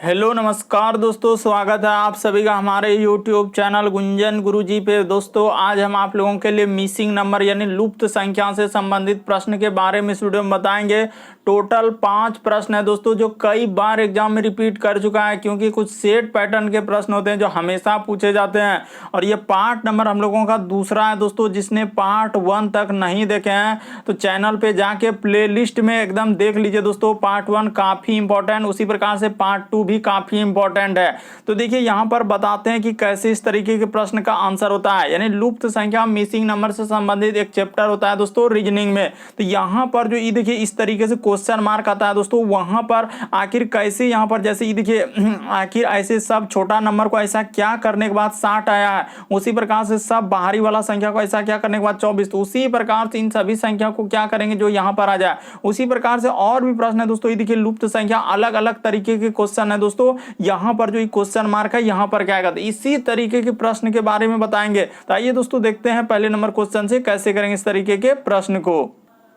Hello नमस्कार दोस्तों, स्वागत है आप सभी का हमारे YouTube चैनल गुंजन गुरुजी पे। दोस्तों आज हम आप लोगों के लिए मिसिंग नंबर यानी लुप्त संख्या से संबंधित प्रश्न के बारे में इस वीडियो में बताएंगे। टोटल 5 प्रश्न है दोस्तों, जो कई बार एग्जाम में रिपीट कर चुका है, क्योंकि कुछ सेट पैटर्न के प्रश्न होते हैं जो हमेशा पूछे जाते हैं। और ये पार्ट नंबर हम लोगों का दूसरा है दोस्तों। जिसने पार्ट 1 तक नहीं देखे हैं तो चैनल पे जाके प्लेलिस्ट में एकदम देख लीजिए दोस्तों। पार्ट 1 काफी इंपॉर्टेंट, उसी प्रकार से पार्ट 2 भी काफी इंपॉर्टेंट है। तो देखिए यहाँ पर बताते हैं कि कैसे इस तरीके के प्रश्न का आंसर होता है। यानी लुप्त संख्या मिसिंग नंबर से संबंधित एक चैप्टर होता है दोस्तों रीजनिंग में। तो यहाँ पर जो ये देखिए इस तरीके से क्वेश्चन मार्क आता है दोस्तों, वहां पर आखिर कैसे यहाँ पर जैसे ये देखिए आखिर ऐसे सब छोटा नंबर को ऐसा क्या करने के बाद 60 आया है, उसी प्रकार से सब बाहरी वाला संख्या को ऐसा क्या करने के बाद 24। तो उसी प्रकार से इन सभी संख्या को क्या करेंगे जो यहाँ पर आ जाए। उसी प्रकार से और भी प्रश्न है दोस्तों। ये देखिए लुप्त संख्या अलग अलग तरीके के क्वेश्चन है दोस्तों। यहाँ पर जो क्वेश्चन मार्क है यहाँ पर क्या आएगा, तो इसी तरीके के प्रश्न के बारे में बताएंगे। तो आइए दोस्तों देखते हैं पहले नंबर क्वेश्चन से कैसे करेंगे इस तरीके के प्रश्न को।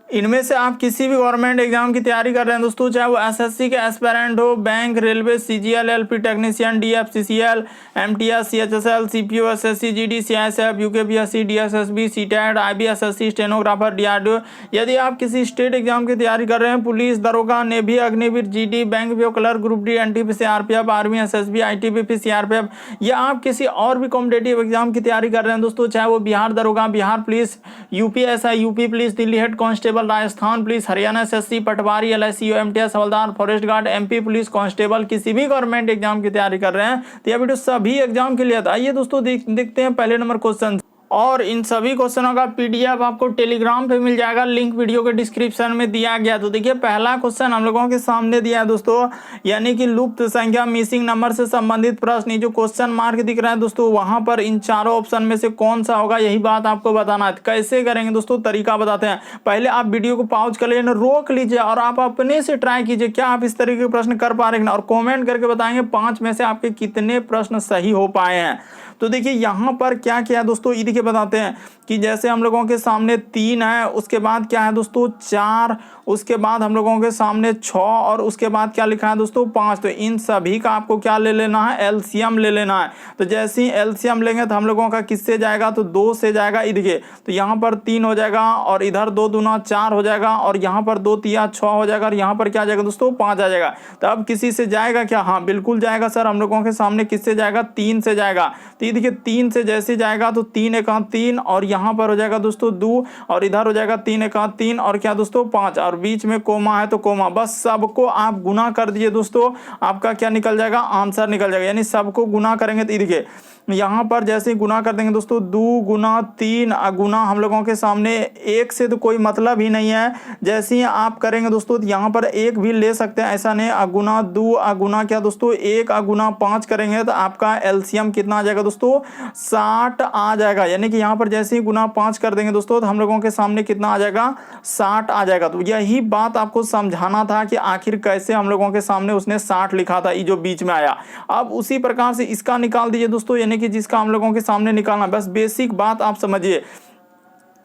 इनमें से आप किसी भी गवर्नमेंट एग्जाम की तैयारी कर रहे हैं दोस्तों, चाहे वो एसएससी के एस्पिरेंट हो, bank, railway, CGL, LP technician, DF, CCL, MTS, CHSL, CPO, SSC, GD, CISF, UKPSC, DSSB, CTET, IBSSC, stenographer, DRDO. यदि आप किसी स्टेट एग्जाम की तैयारी कर रहे हैं, पुलिस, दरोगा, navy, Agniveer, GD, bank PO clerk, group D, NTP, CRPF, army, SSB, ITBP, CRPF, या आप किसी और भी कॉम्पिटेटिव एग्जाम की तैयारी कर रहे हैं दोस्तों, चाहे वो बिहार दरोगा, Bihar police, UPSI, UP police, Delhi head constable, Rajasthan police, Haryana SSC, पटवारी, एलआईसी, एमटीएस, हवलदार, forest guard, MP police constable, किसी भी गवर्नमेंट एग्जाम की तैयारी कर रहे हैं तो यह वीडियो सभी एग्जाम के लिए था। आइए दोस्तों देखते हैं पहले नंबर क्वेश्चन। और इन सभी क्वेश्चनों का पीडीएफ आपको टेलीग्राम पे मिल जाएगा, लिंक वीडियो के डिस्क्रिप्शन में दिया गया। तो देखिए पहला क्वेश्चन हम लोगों के सामने दिया है दोस्तों, यानी कि लुप्त संख्या मिसिंग नंबर से संबंधित प्रश्न। जो क्वेश्चन मार्क दिख रहा है दोस्तों, वहां पर इन चारों ऑप्शन में से कौन सा होगा, यही बात आपको बताना है। कैसे करेंगे दोस्तों, तरीका बताते हैं। पहले आप वीडियो को पॉज कर लीजिए, रोक लीजिए और आप अपने से ट्राई कीजिए क्या आप इस तरीके के प्रश्न कर पा रहे हैं, और कॉमेंट करके बताएंगे 5 में से आपके कितने प्रश्न सही हो पाए हैं। तो देखिए यहाँ पर क्या क्या है दोस्तों, ये देखिए बताते हैं कि जैसे हम लोगों के सामने 3 है, उसके बाद क्या है दोस्तों 4, उसके बाद हम लोगों के सामने 6 और उसके बाद क्या लिखा है दोस्तों 5। तो इन सभी का आपको क्या ले लेना है, एलसीएम ले लेना है। तो जैसे ही एलसीएम लेंगे तो हम लोगों का किससे जाएगा, तो 2 से जाएगा। देखिए तो यहाँ पर 3 हो जाएगा और इधर 2 दूना 4 हो जाएगा और यहाँ पर 2 तिया 6 हो जाएगा और यहाँ पर क्या जाएगा दोस्तों 5 आ जाएगा। तो अब किसी से जाएगा क्या, हाँ बिल्कुल जाएगा सर। हम लोगों के सामने किससे जाएगा, 3 से जाएगा। तो देखिए 3 से जैसे जाएगा तो 3 एक 3 और यहाँ पर हो जाएगा दोस्तों 2 और इधर हो जाएगा 3 एक 3 और क्या दोस्तों 5 और बीच में कोमा है तो कोमा। बस सबको आप गुना कर दीजिए दोस्तों, आपका क्या निकल जाएगा, आंसर निकल जाएगा। यानी सबको गुना करेंगे तो देखिए यहाँ पर जैसे ही गुना कर देंगे दोस्तों 2 गुना 3 गुना हम लोगों के सामने 1 से तो कोई मतलब ही नहीं है। जैसे ही आप करेंगे दोस्तों तो यहाँ पर 1 भी ले सकते हैं, ऐसा नहीं। गुना 2 गुना क्या दोस्तों 1 गुना 5 करेंगे तो आपका एलसीएम कितना आ जाएगा दोस्तों 60 आ जाएगा। यानी कि यहाँ पर जैसे ही गुना 5 कर देंगे दोस्तों तो हम लोगों के सामने कितना आ जाएगा 60 आ जाएगा। तो यही बात आपको समझाना था कि आखिर कैसे हम लोगों के सामने उसने 60 लिखा था, ये जो बीच में आया। अब उसी प्रकार से इसका निकाल दीजिए दोस्तों, यानी कि जिसका हम लोगों के सामने निकालना। बस बेसिक बात आप समझिए।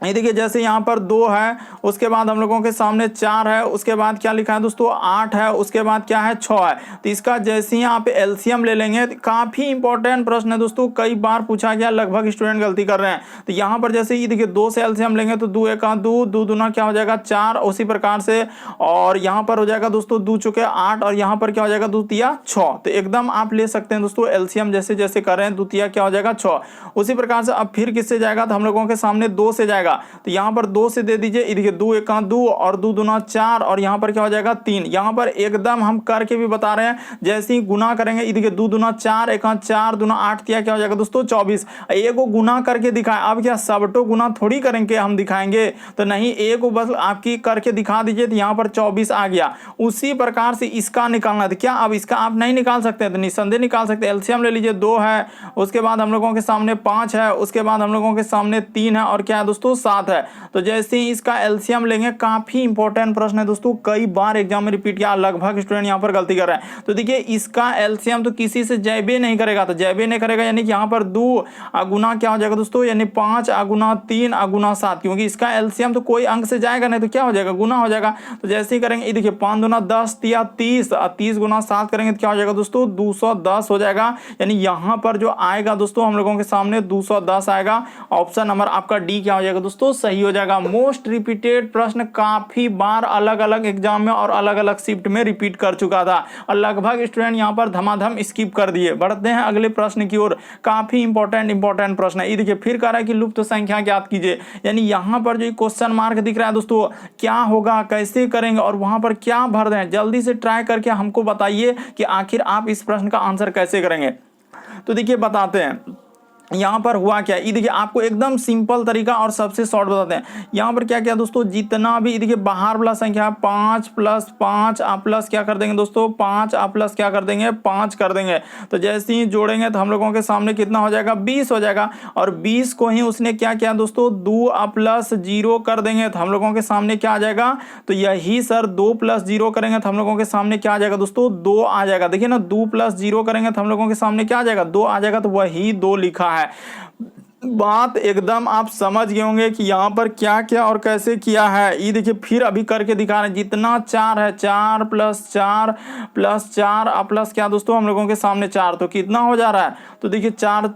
ये देखिए जैसे यहाँ पर 2 है, उसके बाद हम लोगों के सामने 4 है, उसके बाद क्या लिखा है दोस्तों 8 है, उसके बाद क्या है 6 है। तो इसका जैसे ही आप एलसीएम ले लेंगे, काफी इंपॉर्टेंट प्रश्न है दोस्तों, कई बार पूछा गया, लगभग स्टूडेंट गलती कर रहे हैं। तो यहाँ पर जैसे ही देखिए 2 से एलसीएम लेंगे तो 2 एक 2, 2 दूना क्या हो जाएगा 4, उसी प्रकार से और यहाँ पर हो जाएगा दोस्तों 2 चुके 8 और यहाँ पर क्या हो जाएगा 2 तिया 6। तो एकदम आप ले सकते हैं दोस्तों एलसीएम जैसे जैसे कर रहे हैं, 2 तिया क्या हो जाएगा 6। उसी प्रकार से अब फिर किससे जाएगा, तो हम लोगों के सामने 2 से जाएगा। तो यहाँ पर 2 से दे दीजिए, देखिए 2 एक 2 और 2 दूना 4 और यहाँ पर क्या हो जाएगा 3। यहाँ पर एकदम हम करके भी बता रहे हैं, जैसे ही गुना करेंगे देखिए 2 दूना 4 एक 4 दूना 8 किया क्या हो जाएगा दोस्तों 24। एक को गुना करके दिखाएं, अब क्या सबटो गुना थोड़ी करेंगे हम दिखाएंगे, तो नहीं, एक को बस आपकी करके दिखा दीजिए तो यहाँ पर 24 आ गया। उसी प्रकार से इसका निकालना है। तो क्या अब इसका आप नहीं निकाल सकते, तो निसंदेह निकाल सकते। एलसीएम ले लीजिए, 2 है, उसके बाद हम लोगों के सामने 5 है, उसके बाद हम लोगों के सामने 3 है और क्या है दोस्तों 7 है। तो जैसे ही इसका एलसीएम लेंगे, काफी इंपॉर्टेंट प्रश्न है दोस्तों, कई बार एग्जाम में रिपीट किया, लगभग स्टूडेंट यहाँ पर गलती कर रहे हैं। तो देखिए इसका एलसीएम तो किसी से जैबे नहीं करेगा, तो जैबे नहीं करेगा यानी कि यहाँ पर 2 गुना क्या हो जाएगा दोस्तों, यानी 5 गुना 3 गुना 7, क्योंकि इसका एलसीएम तो कोई अंक से जाएगा नहीं, तो क्या हो जाएगा, गुना हो जाएगा। तो जैसे ही करेंगे, ये देखिए 5 दूना 10 या 30, 30 गुना 7 करेंगे तो क्या हो जाएगा दोस्तों, 210 हो जाएगा। यानी यहाँ पर जो आएगा दोस्तों हम लोगों के सामने 210 आएगा। ऑप्शन नंबर आपका डी क्या हो जाएगा दोस्तों, सही हो जाएगा। मोस्ट रिपीटेड प्रश्न, काफी बार अलग अलग एग्जाम में और अलग अलग शिफ्ट में रिपीट कर चुका था, और लगभग स्टूडेंट यहाँ पर धमाधम स्किप कर दिए। बढ़ते हैं अगले प्रश्न की ओर, काफी इंपॉर्टेंट प्रश्न है। ये देखिए फिर कह रहा है कि लुप्त संख्या ज्ञात कीजिए, यानी यहाँ पर जो क्वेश्चन मार्क दिख रहा है दोस्तों, क्या होगा, कैसे करेंगे और वहां पर क्या भर दें, जल्दी से ट्राई करके हमको बताइए कि आखिर आप इस प्रश्न का आंसर कैसे करेंगे। तो देखिए बताते हैं यहाँ पर हुआ क्या, ये देखिए आपको एकदम सिंपल तरीका और सबसे शॉर्ट बताते हैं। यहाँ पर क्या क्या दोस्तों, जितना भी देखिए बाहर वाला संख्या 5 + 5 आप प्लस क्या कर देंगे दोस्तों, 5 आप प्लस क्या कर देंगे, 5 कर देंगे। तो जैसे ही जोड़ेंगे तो हम लोगों के सामने कितना हो जाएगा, 20 हो जाएगा। और 20 को ही उसने क्या किया दोस्तों, 2 + 0 कर देंगे तो हम लोगों के सामने क्या आ जाएगा, तो यही सर 2 + 0 करेंगे तो हम लोगों के सामने क्या आ जाएगा दोस्तों, 2 आ जाएगा। देखिए ना 2 + 0 करेंगे तो हम लोगों के सामने क्या आ जाएगा, 2 आ जाएगा। तो वही 2 लिखा है। बात एकदम आप समझ गए होंगे कि यहाँ पर क्या क्या और कैसे किया है। ये देखिए फिर अभी करके दिखा रहे हैं, जितना 4 है, 4 + 4 + 4 प्लस क्या दोस्तों हम लोगों के सामने 4, तो कितना हो जा रहा है, तो देखिए 4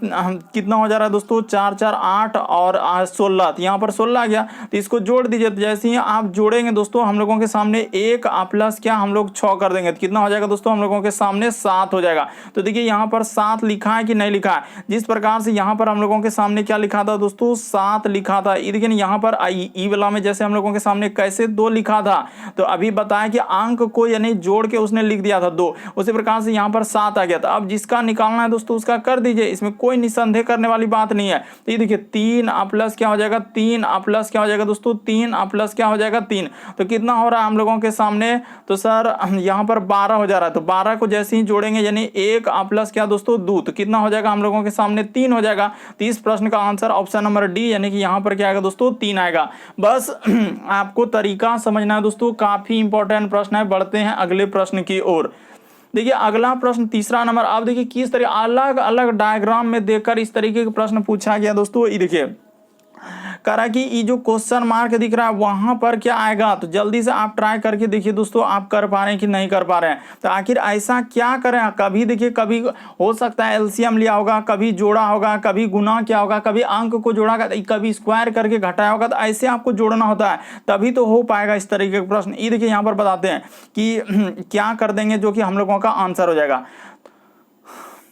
कितना हो जा रहा है दोस्तों, 4 4 8 और 16, तो यहाँ पर 16 आ गया। तो इसको जोड़ दीजिए, तो जैसे ही आप जोड़ेंगे दोस्तों हम लोगों के सामने 1 प्लस क्या हम लोग 6 कर देंगे तो कितना हो जाएगा दोस्तों, हम लोगों के सामने 7 हो जाएगा। तो देखिए यहाँ पर 7 लिखा है कि नहीं लिखा है, जिस प्रकार से यहाँ पर हम लोगों के सामने क्या लिखा था दोस्तों, 7 लिखा था। देखिए यहाँ पर ई वाला में जैसे हम लोगों के सामने कैसे 2 लिखा था, तो अभी बताया कि अंक को यानी जोड़ के उसने लिख दिया था 2, उसी प्रकार से यहाँ पर 7 आ गया था। अब जिसका निकालना है दोस्तों उसका कर दीजिए, इसमें कोई निसंदेह करने वाली बात नहीं है। तो ये देखिए 3 प्लस क्या हो जाएगा, 3 प्लस क्या हो जाएगा दोस्तों, 3 प्लस क्या हो जाएगा 3, तो कितना हो रहा है हम लोगों के सामने, तो सर यहाँ पर 12 हो जा रहा है। तो 12 को जैसे ही जोड़ेंगे यानी 1 प्लस क्या दोस्तों 2, तो कितना हो जाएगा हम लोगों के सामने 3 हो जाएगा। तो इस प्रश्न का आंसर ऑप्शन नंबर डी यानी कि यहाँ पर क्या आएगा दोस्तों, 3 आएगा। बस आपको तरीका समझना है दोस्तों, काफी इंपॉर्टेंट प्रश्न है। बढ़ते हैं अगले प्रश्न की ओर। देखिए अगला प्रश्न तीसरा नंबर, आप देखिए किस तरह अलग अलग डायग्राम में देखकर इस तरीके का प्रश्न पूछा गया दोस्तों। ये देखिए कह रहा है कि ये जो क्वेश्चन मार्क दिख रहा है वहां पर क्या आएगा, तो जल्दी से आप ट्राई करके देखिए दोस्तों आप कर पा रहे हैं कि नहीं कर पा रहे हैं। तो आखिर ऐसा क्या करें, कभी देखिए कभी हो सकता है एलसीएम लिया होगा, कभी जोड़ा होगा, कभी गुना किया होगा, कभी अंक को जोड़ा, कभी स्क्वायर करके घटाया होगा, तो ऐसे आपको जोड़ना होता है तभी तो हो पाएगा इस तरीके का प्रश्न। ये देखिए यहाँ पर बताते हैं कि क्या कर देंगे जो कि हम लोगों का आंसर हो जाएगा।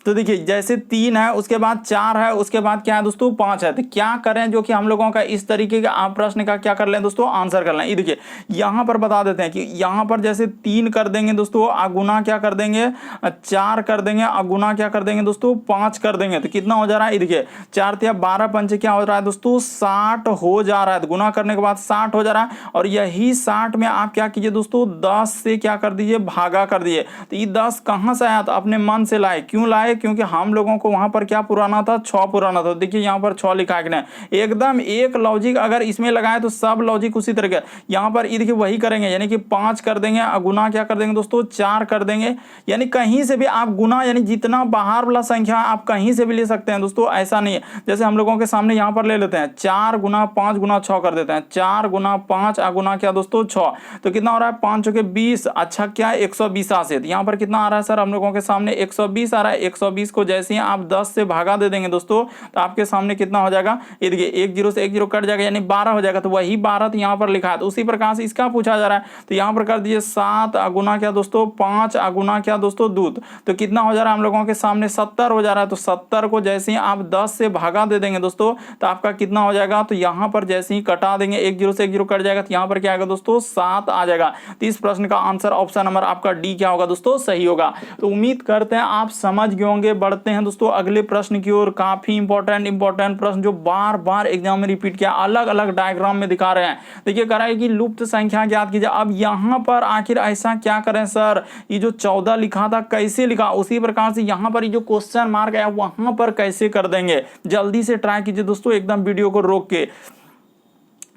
तो देखिए जैसे 3 है, उसके बाद 4 है, उसके बाद क्या है दोस्तों 5 है, तो क्या करें जो कि हम लोगों का इस तरीके का आप प्रश्न का क्या कर लें दोस्तों, आंसर कर लें। ये देखिए यहाँ पर बता देते हैं कि यहाँ पर जैसे 3 कर देंगे दोस्तों, अगुना क्या कर देंगे 4 कर देंगे, अगुना क्या कर देंगे दोस्तों 5 कर देंगे, तो कितना हो जा रहा है, ये देखिए 4 × 12 पंचे क्या हो रहा है दोस्तों 60 हो जा रहा है। तो गुना करने के बाद 60 हो जा रहा है, और यही 60 में आप क्या कीजिए दोस्तों 10 से क्या कर दीजिए, भागा कर दिए। तो ये 10 कहाँ से आया, तो अपने मन से लाए। क्यों लाए, क्योंकि हम लोगों को वहां पर क्या पुराना था, 6 पुराना था। देखिए यहाँ पर 6 लिखा है कि नहीं, एकदम एक लॉजिक अगर इसमें लगाए तो सब लॉजिक उसी तरह का यहाँ पर। ये देखिए वही करेंगे, यानी कि 5 कर देंगे, गुना क्या कर देंगे दोस्तों 4 कर देंगे। यानी कहीं से भी आप गुना, यानी जितना बाहर वाला संख्या आप कहीं से भी ले सकते हैं दोस्तों, ऐसा नहीं है। जैसे हम लोगों के सामने यहाँ पर ले लेते हैं 4 × 5 × 6 कर देते हैं, 4 × 5 गुना क्या दोस्तों 6, तो कितना हो रहा है 5 × 20, अच्छा क्या 120 से। यहाँ पर कितना आ रहा है सर हम लोगों के सामने 120 आ रहा है। 120 को जैसे ही आप 10 से भागा दे देंगे दोस्तों तो आपके सामने कितना हो जाएगा, ये देखिए 1 0 से 1 0 कट जाएगा, यानी 12 हो जाएगा। तो वही 12 तो यहाँ पर लिखा है, तो उसी प्रकार से इसका पूछा जा रहा है। तो यहाँ पर कर दीजिए 7 गुना क्या दोस्तों 5 गुना क्या दोस्तों 2, तो कितना हो जा रहा है हम लोगों के सामने 70 हो जा रहा है। तो 70 को जैसे ही आप 10 से भागा दे देंगे दोस्तों तो आपका कितना हो जाएगा, तो यहाँ पर जैसे ही कटा देंगे 1 0 से 1 0 कट जाएगा, तो यहाँ पर क्या आएगा दोस्तों 7 आ जाएगा। तो इस प्रश्न का आंसर ऑप्शन नंबर आपका डी क्या होगा दोस्तों, सही होगा। तो उम्मीद करते हैं आप समझ गए होंगे। बढ़ते हैं दोस्तों अगले प्रश्न की ओर। काफी इंपॉर्टेंट प्रश्न जो बार बार एग्जाम में रिपीट किया, अलग अलग डायग्राम में दिखा रहे हैं। देखिए कह रहा है कि लुप्त संख्या ज्ञात कीजिए। अब यहाँ पर आखिर ऐसा क्या करें सर, ये जो 14 लिखा था कैसे लिखा, उसी प्रकार से यहाँ पर ये जो क्वेश्चन मार्क है वहां पर कैसे कर देंगे, जल्दी से ट्राई कीजिए दोस्तों एकदम वीडियो को रोक के।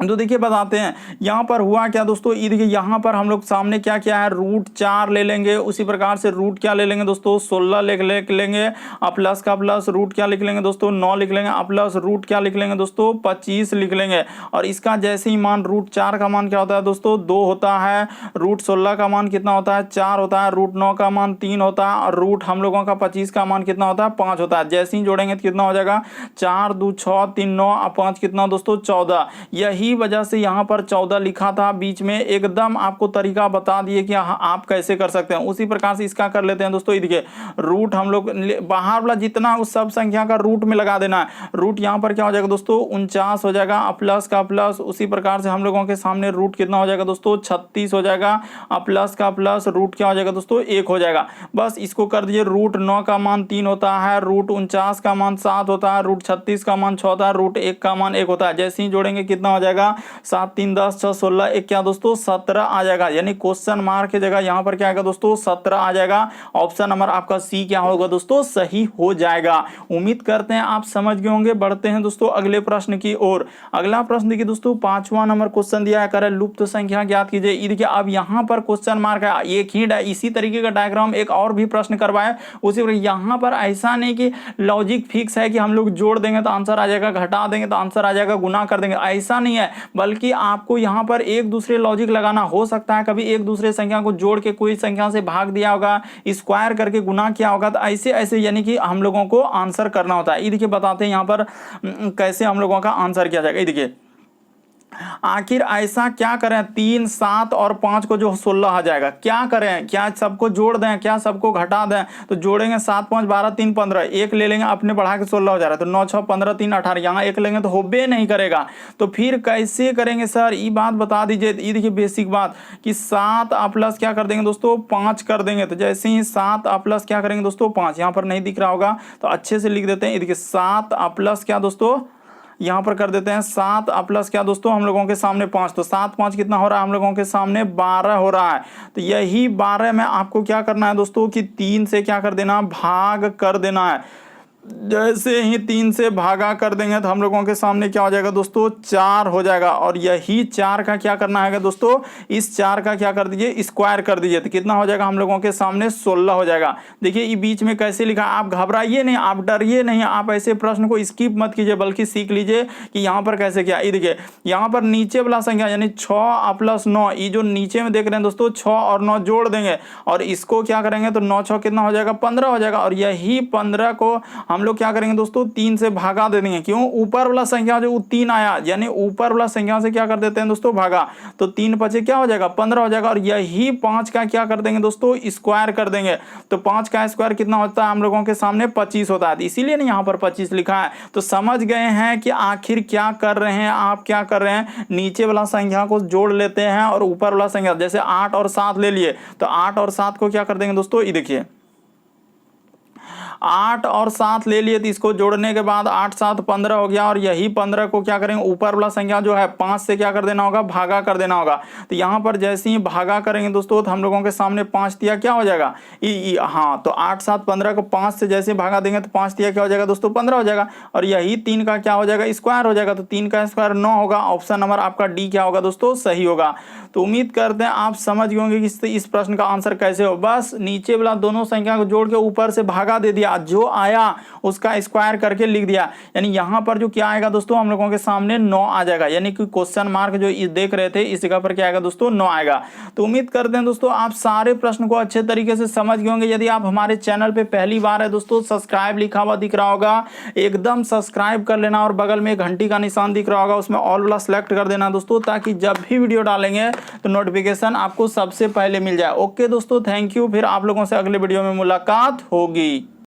तो देखिए बताते हैं यहाँ पर हुआ क्या दोस्तों, ये देखिए यहाँ पर हम लोग सामने क्या क्या है, रूट 4 ले लेंगे, उसी प्रकार से रूट क्या ले लेंगे दोस्तों 16 लिख लेंगे, अब प्लस का प्लस रूट क्या लिख लेंगे दोस्तों 9 लिख लेंगे, अब प्लस रूट क्या लिख लेंगे दोस्तों 25 लिख लेंगे। और इसका जैसे ही मान रूट 4 का मान क्या होता है दोस्तों 2 होता है, रूट 16 का मान कितना होता है 4 होता है, रूट 9 का मान 3 होता है, और रूट हम लोगों का 25 का मान कितना होता है 5 होता है। जैसे ही जोड़ेंगे तो कितना हो जाएगा 4 2 6 3 9 और 5 कितना दोस्तों 14। यही वजह से यहाँ पर 14 लिखा था बीच में, एकदम आपको तरीका बता दिए कि आप कैसे कर सकते हैं। उसी प्रकार से इसका कर लेते हैं दोस्तों, देखिए रूट हम लोग बाहर वाला जितना उस सब संख्या का रूट में लगा देना है। रूट यहाँ पर क्या हो जाएगा दोस्तों 49 हो जाएगा, प्लस का प्लस, उसी प्रकार से हम लोगों के सामने रूट कितना हो जाएगा दोस्तों 36 हो जाएगा, प्लस का प्लस रूट क्या हो जाएगा दोस्तों 1 हो जाएगा। बस इसको कर दीजिए, रूट 9 का मान 3 होता है, रूट 49 का मान 7 होता है, रूट 36 का मान 6 होता है, रूट 1 का मान 1 होता है। जैसे ही जोड़ेंगे कितना हो जाएगा 7 3 10 6 16 1 क्या दोस्तों 17 आ जाएगा। यानी क्वेश्चन मार्क की जगह यहाँ पर क्या आएगा दोस्तों 17 आ जाएगा। ऑप्शन नंबर आपका सी क्या होगा दोस्तों सही हो जाएगा। उम्मीद करते हैं आप समझ गए होंगे। बढ़ते हैं दोस्तों अगले प्रश्न की ओर। अगला प्रश्न देखिए दोस्तों 5वां नंबर क्वेश्चन दिया है, लुप्त संख्या ज्ञात कीजिए। देखिए अब यहाँ पर क्वेश्चन मार्क है, एक ही इसी तरीके का डायग्राम एक और भी प्रश्न करवाए उसी पर। यहाँ पर ऐसा नहीं कि लॉजिक फिक्स है कि हम लोग जोड़ देंगे तो आंसर आ जाएगा, घटा देंगे तो आंसर आ जाएगा, गुना कर देंगे, ऐसा नहीं है। बल्कि आपको यहाँ पर एक दूसरे लॉजिक लगाना हो सकता है। कभी एक दूसरे संख्या को जोड़ के कोई संख्या से भाग दिया होगा, स्क्वायर करके गुना किया होगा, तो ऐसे ऐसे यानी कि हम लोगों को आंसर करना होता है। ये देखिए बताते हैं यहाँ पर कैसे हम लोगों का आंसर किया जाएगा। ये देखिए आखिर ऐसा क्या करें 3 7 और 5 को जो 16 आ जाएगा, क्या करें, क्या सबको जोड़ दें, क्या सबको घटा दें। तो जोड़ेंगे 7 5 12 3 15, एक ले लेंगे अपने बढ़ा के 16 हो जा रहा है, तो 9 6 15 3 18, यहाँ एक लेंगे तो होबे नहीं करेगा। तो फिर कैसे करेंगे सर, ये बात बता दीजिए। ये देखिए बेसिक बात कि 7 प्लस क्या कर देंगे दोस्तों 5 कर देंगे। तो जैसे ही 7 प्लस क्या करेंगे दोस्तों 5, यहाँ पर नहीं दिख रहा होगा तो अच्छे से लिख देते हैं। ये देखिए 7 प्लस क्या दोस्तों यहाँ पर कर देते हैं 7 प्लस क्या दोस्तों हम लोगों के सामने 5, तो 7 5 कितना हो रहा है हम लोगों के सामने 12 हो रहा है। तो यही 12 में आपको क्या करना है दोस्तों कि 3 से क्या कर देना, भाग कर देना है। जैसे ही 3 से भागा कर देंगे तो हम लोगों के सामने क्या हो जाएगा दोस्तों 4 हो जाएगा। और यही 4 का क्या करना है दोस्तों, इस 4 का क्या कर दीजिए स्क्वायर कर दीजिए, तो कितना हो जाएगा हम लोगों के सामने 16 हो जाएगा। देखिए ये बीच में कैसे लिखा, आप घबराइए नहीं, आप डरिए नहीं, आप ऐसे प्रश्न को स्किप मत कीजिए बल्कि सीख लीजिए कि यहाँ पर कैसे किया। ये देखिए यहाँ पर नीचे वाला संख्या यानी 6 प्लस 9, ये जो नीचे में देख रहे हैं दोस्तों 6 और 9 जोड़ देंगे और इसको क्या करेंगे तो 9 6 कितना हो जाएगा 15 हो जाएगा। और यही 15 को हम लोग क्या करेंगे दोस्तों 3 से भागा दे देंगे। क्यों, ऊपर वाला संख्या जो 3 आया यानी ऊपर वाला संख्या से क्या कर देते हैं दोस्तों भागा, तो 3 5 क्या हो जाएगा 15 हो जाएगा। और यही 5 का क्या कर देंगे दोस्तों स्क्वायर कर देंगे, तो 5 का स्क्वायर कितना होता है हम लोगों के सामने 25 होता है। इसीलिए ना यहाँ पर 25 लिखा है। तो समझ गए हैं कि आखिर क्या कर रहे हैं आप, क्या कर रहे हैं, नीचे वाला संख्या को जोड़ लेते हैं और ऊपर वाला संख्या जैसे 8 और 7 ले लिए तो 8 और 7 को क्या कर देंगे दोस्तों, ये देखिए 8 और 7 ले लिए तो इसको जोड़ने के बाद 8 7 15 हो गया। और यही 15 को क्या करेंगे ऊपर वाला संख्या जो है 5 से क्या कर देना होगा, भागा कर देना होगा। तो यहाँ पर जैसे ही भागा करेंगे दोस्तों तो हम लोगों के सामने 5 दिया क्या हो जाएगा हाँ, तो 8 7 15 को 5 से जैसे भागा देंगे तो 5 दिया क्या हो जाएगा दोस्तों 15 हो जाएगा। और यही 3 का क्या हो जाएगा स्क्वायर हो जाएगा, तो 3 का स्क्वायर 9 होगा। ऑप्शन नंबर आपका डी क्या होगा दोस्तों सही होगा। तो उम्मीद करते हैं आप समझ गए होंगे कि इस प्रश्न का आंसर कैसे हो। बस नीचे वाला दोनों संख्या को जोड़ के ऊपर से भागा दे दिया, जो आया उसका स्क्वायर करके लिख दिया। यानी यहाँ पर जो क्या आएगा दोस्तों हम लोगों के सामने 9 आ जाएगा। यानी कि क्वेश्चन मार्क जो देख रहे थे इस जगह पर क्या आएगा दोस्तों 9 आएगा। तो उम्मीद करते हैं दोस्तों आप सारे प्रश्न को अच्छे तरीके से समझ गए होंगे। यदि आप हमारे चैनल पे पहली बार है दोस्तों, सब्सक्राइब लिखा हुआ दिख रहा होगा, एकदम सब्सक्राइब कर लेना और बगल में घंटी का निशान दिख रहा होगा, उसमें ऑल वाला सेलेक्ट कर देना दोस्तों, ताकि जब भी वीडियो डालेंगे तो नोटिफिकेशन आपको सबसे पहले मिल जाए। ओके दोस्तों, थैंक यू। फिर आप लोगों से अगले वीडियो में मुलाकात होगी।